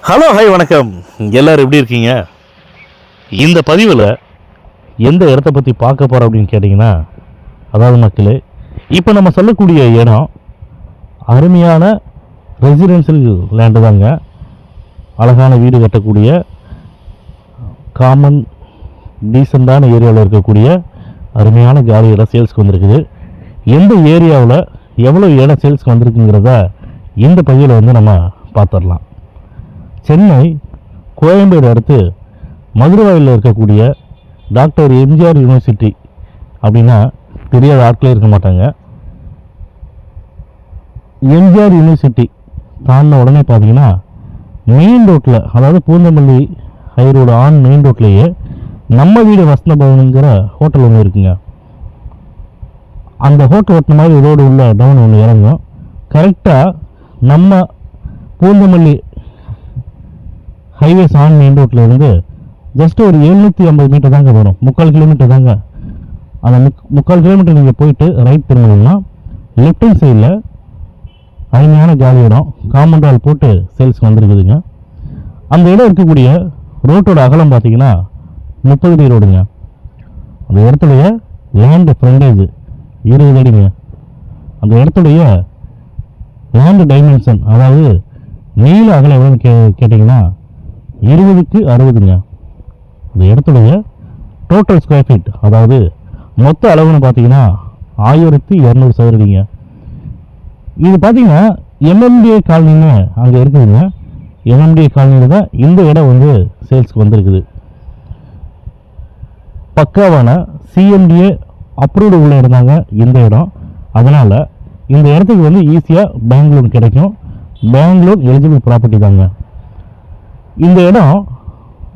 Hello hi வணக்கம். எல்லோரும் எப்படி இருக்கீங்க? இந்த பதிவில் எந்த இடத்த பற்றி பார்க்க போகிறோம் அப்படின்னு கேட்டிங்கன்னா, அதாவது மக்களே, இப்போ நம்ம சொல்லக்கூடிய இடம் அருமையான ரெசிடென்ஷியல் லேண்டு தாங்க. அழகான வீடு கட்டக்கூடிய காமன் டீசெண்டான ஏரியாவில் இருக்கக்கூடிய அருமையான காலி இடம் சேல்ஸ்க்கு வந்திருக்குது. எந்த ஏரியாவில் எவ்வளோ இடம் சேல்ஸ்க்கு வந்திருக்குங்கிறத இந்த பதிவில் வந்து நம்ம பார்த்துடலாம். சென்னை கோயம்பேடு அடுத்து மதுரவாயில் இருக்கக்கூடிய டாக்டர் எம்ஜிஆர் யூனிவர்சிட்டி அப்படின்னா தெரியாத ஆட்களே இருக்க மாட்டாங்க. எம்ஜிஆர் யூனிவர்சிட்டி தாண்டின உடனே பார்த்தீங்கன்னா மெயின் ரோட்டில், அதாவது Poonamallee high road on main ரோட்லேயே நம்ம வீடு வசந்த பவனுங்கிற ஹோட்டல் ஒன்று இருக்குங்க. அந்த ஹோட்டல் ஓட்டின மாதிரி ரோடு உள்ள டவுன் ஒன்று இறங்கும். கரெக்டாக நம்ம பூந்தமல்லி ஹைவேஸ் ஆன் மெயின் ரோட்டில் இருந்து ஜஸ்ட் ஒரு 750 மீட்டர் தாங்க வரும். 3/4 கிலோமீட்டர் தாங்க. அந்த 3/4 கிலோமீட்டர் நீங்கள் போயிட்டு ரைட் திரும்பணும்னா லெஃப்ட் ஹேண்ட் சைடில் அருமையான காலி இடம் காம்பவுண்ட் வால் போட்டு சேல்ஸ் வந்துருக்குதுங்க. அந்த இடம் இருக்கக்கூடிய ரோட்டோட அகலம் பார்த்தீங்கன்னா 30 அடி ரோடுங்க. அந்த இடத்துடைய லேண்டு ஃப்ரண்டேஜ் 20 அடிங்க. அந்த இடத்துடைய லேண்டு டைமென்ஷன், அதாவது நீள அகலம் எவ்வளோன்னு கேட்டிங்கன்னா 20க்கு 60ங்க. இந்த இடத்துடைய டோட்டல் ஸ்கொயர் ஃபீட், அதாவது மொத்த அளவுன்னு பார்த்தீங்கன்னா 1200 சதுரடிங்க. இது பார்த்தீங்கன்னா எம்எம்டிஏ காலனின்னு அங்கே இருக்குதுங்க. எம்எம்டிஏ காலனியில் தான் இந்த இடம் வந்து சேல்ஸ்க்கு வந்திருக்குது. பக்காவான சிஎம்டிஏ அப்ரூவ்டு உள்ள இருந்தாங்க இந்த இடம். அதனால் இந்த இடத்துக்கு வந்து ஈஸியாக பேங்க் லோன் கிடைக்கும். பேங்க் லோன் எலிஜிபிள் ப்ராப்பர்ட்டி தாங்க இந்த இடம்.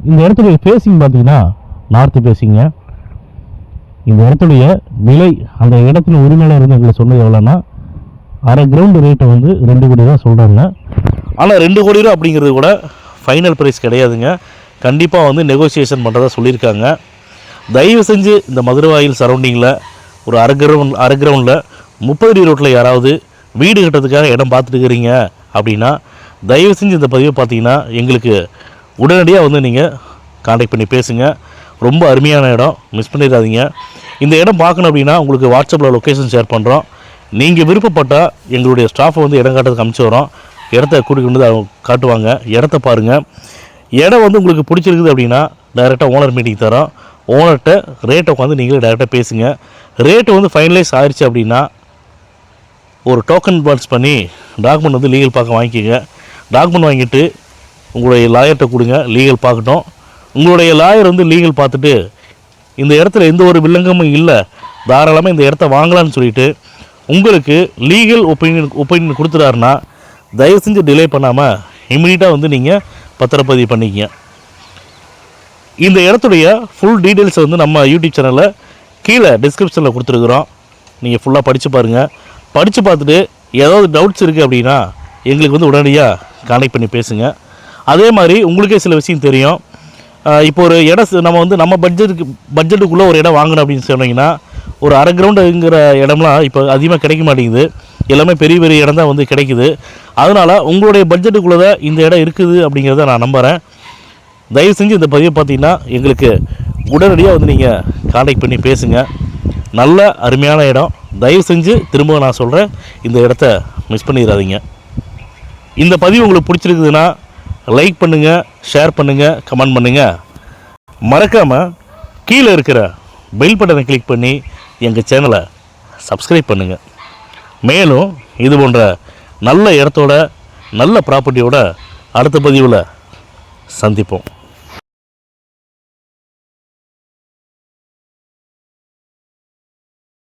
இந்த இடத்துடைய ஃபேஸிங் பார்த்தீங்கன்னா நார்த்து ஃபேஸிங்க. இந்த இடத்துடைய விலை, அந்த இடத்துல உரிமையாளர் இருந்து எங்களை சொன்னது எவ்வளோன்னா, அரை கிரவுண்டு ரேட்டை வந்து 2 கோடி ரூபா சொல்கிறாங்க. ஆனால் 2 கோடி ரூபா அப்படிங்கிறது கூட ஃபைனல் ப்ரைஸ் கிடையாதுங்க. கண்டிப்பாக வந்து நெகோசியேஷன் பண்ணுறதா சொல்லியிருக்காங்க. தயவு செஞ்சு இந்த மதுரவாயில் சரௌண்டிங்கில் ஒரு அரை கிரவுண்டில் 30 அடி ரோட்டில் யாராவது வீடு கட்டுறதுக்காக இடம் பார்த்துட்டு இருக்கிறீங்க அப்படின்னா தயவு செஞ்சு இந்த பதிவை பார்த்தீங்கன்னா எங்களுக்கு உடனடியாக வந்து நீங்கள் கான்டாக்ட் பண்ணி பேசுங்க. ரொம்ப அருமையான இடம், மிஸ் பண்ணிடாதீங்க. இந்த இடம் பார்க்கணும் அப்படின்னா உங்களுக்கு வாட்ஸ்அப்பில் லொக்கேஷன் ஷேர் பண்ணுறோம். நீங்கள் விருப்பப்பட்டால் எங்களுடைய ஸ்டாஃபை வந்து இடம் காட்டுறதுக்கு அனுப்பிச்சி வரோம். இடத்த கூட்டிகிட்டு வந்து காட்டுவாங்க. இடத்த பாருங்கள். இடம் வந்து உங்களுக்கு பிடிச்சிருக்குது அப்படின்னா டைரெக்டாக ஓனர் மீட்டிங் தரோம். ஓனர்கிட்ட ரேட்டை உட்காந்து நீங்களே டைரெக்டாக பேசுங்க. ரேட்டு வந்து ஃபைனலைஸ் ஆயிடுச்சு அப்படின்னா ஒரு டோக்கன் அட்வான்ஸ் பண்ணி டாக்குமெண்ட் வந்து லீகல் பார்க்க வாங்கிக்கோங்க. டாக்குமெண்ட் வாங்கிட்டு உங்களுடைய லாயர்கிட்ட கொடுங்க, லீகல் பார்க்கட்டும். உங்களுடைய லாயர் வந்து லீகல் பார்த்துட்டு இந்த இடத்துல எந்த ஒரு வில்லங்கமும் இல்லை, தாராளமாக இந்த இடத்த வாங்கலான்னு சொல்லிவிட்டு உங்களுக்கு லீகல் ஒப்பீனியன் கொடுத்துட்டாருன்னா தயவு செஞ்சு டிலே பண்ணாமல் இமீடியட்டாக வந்து நீங்கள் பத்திரப்பதிவு பண்ணிக்கங்க. இந்த இடத்துடைய ஃபுல் டீட்டெயில்ஸை வந்து நம்ம யூடியூப் சேனலில் கீழே டிஸ்கிரிப்ஷனில் கொடுத்துருக்குறோம். நீங்கள் ஃபுல்லாக படித்து பாருங்கள். படித்து பார்த்துட்டு ஏதாவது டவுட்ஸ் இருக்குது அப்படின்னா எங்களுக்கு வந்து உடனடியாக கான்டாக்ட் பண்ணி பேசுங்க. அதே மாதிரி உங்களுக்கே சில விஷயம் தெரியும். இப்போ ஒரு இடம் நம்ம வந்து நம்ம பட்ஜெட்டுக்குள்ளே ஒரு இடம் வாங்கணும் அப்படின்னு சொன்னீங்கன்னா ஒரு அரை கிரவுண்டுங்கிற இடம்லாம் இப்போ அதிகமாக கிடைக்க மாட்டேங்குது. எல்லாமே பெரிய பெரிய இடம் தான் வந்து கிடைக்குது. அதனால் உங்களுடைய பட்ஜெட்டுக்குள்ளே தான் இந்த இடம் இருக்குது அப்படிங்கிறத நான் நம்புகிறேன். தயவு செஞ்சு இந்த பதிவை பார்த்தீங்கன்னா எங்களுக்கு உடனடியாக வந்து நீங்கள் கான்டாக்ட் பண்ணி பேசுங்க. நல்ல அருமையான இடம். தயவு செஞ்சு திரும்ப நான் சொல்கிறேன், இந்த இடத்த மிஸ் பண்ணிடாதீங்க. இந்த பதிவு உங்களுக்கு பிடிச்சிருக்குதுன்னா லைக் பண்ணுங்கள், ஷேர் பண்ணுங்கள், கமெண்ட் பண்ணுங்கள். மறக்காமல் கீழே இருக்கிற பெல் பட்டனை கிளிக் பண்ணி எங்கள் சேனலை சப்ஸ்கிரைப் பண்ணுங்கள். மேலும் இது போன்ற நல்ல இடத்தோட நல்ல ப்ராப்பர்ட்டியோட அடுத்த பதிவில் சந்திப்போம்.